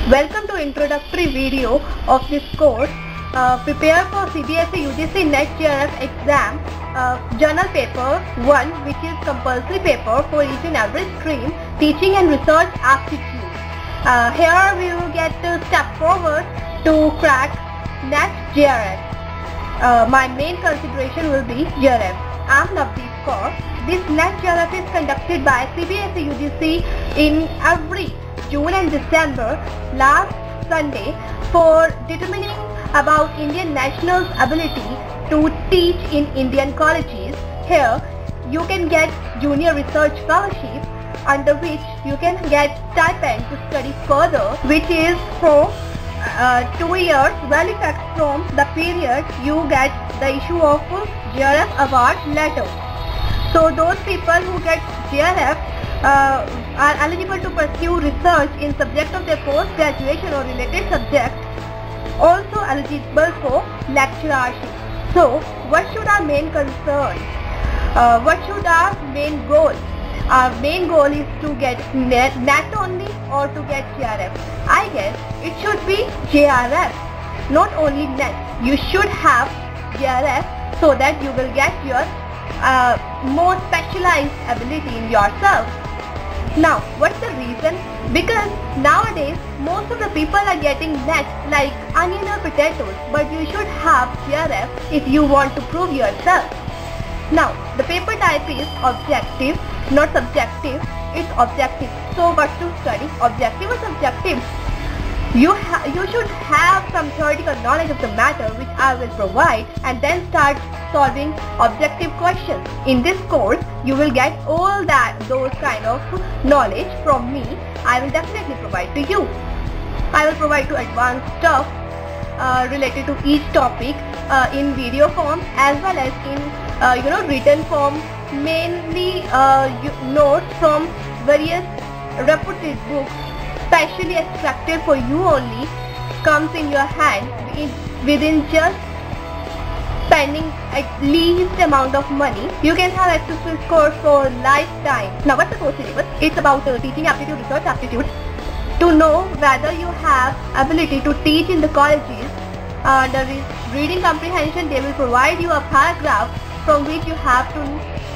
Welcome to introductory video of this course. Prepare for CBSE UGC NET JRF exam journal paper 1, which is compulsory paper for each and every stream, teaching and research aptitude. Here we will get to step forward to crack NET JRF. My main consideration will be JRF. I'm Navdeep Kaur. This NET JRF is conducted by CBSE UGC in every June and December last Sunday for determining about Indian nationals' ability to teach in Indian colleges. Here you can get junior research fellowship, under which you can get stipend to study further, which is for 2 years, well effect from the period you get the issue of JRF award letter. So those people who get JRF are eligible to pursue research in subject of their post-graduation or related subject, also eligible for lecturership. So what should our main concern? What should our main goal? Our main goal is to get NET only or to get JRF? I guess it should be JRF, not only NET. You should have JRF so that you will get your more specialized ability in yourself. Now, what's the reason? Because nowadays most of the people are getting NET like onion or potatoes, but you should have JRF if you want to prove yourself. Now, the paper type is objective, not subjective. It's objective. So what to study? Objective or subjective? You should have some theoretical knowledge of the matter, which I will provide, and then start solving objective questions. In this course, you will get all those kind of knowledge from me. I will definitely provide to you. I will provide to advanced stuff related to each topic in video form as well as in written form, mainly notes from various reputed books, specially extracted for you only, comes in your hand within just spending at least amount of money. You can have access to this course for lifetime. Now what's the course syllabus? It's about teaching aptitude, research aptitude. To know whether you have ability to teach in the colleges, there is reading comprehension. They will provide you a paragraph from which you have to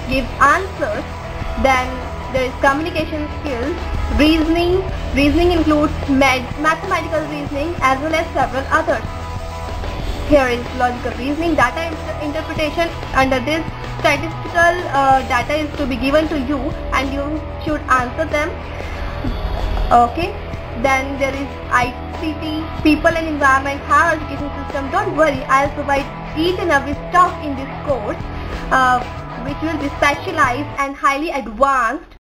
give answers. Then there is communication skills, reasoning. Reasoning includes mathematical reasoning as well as several others. Here is logical reasoning, data interpretation. Under this, statistical data is to be given to you and you should answer them. Okay. Then there is ICT, people and environment, higher education system. Don't worry, I'll provide each and every stuff in this course, which will be specialized and highly advanced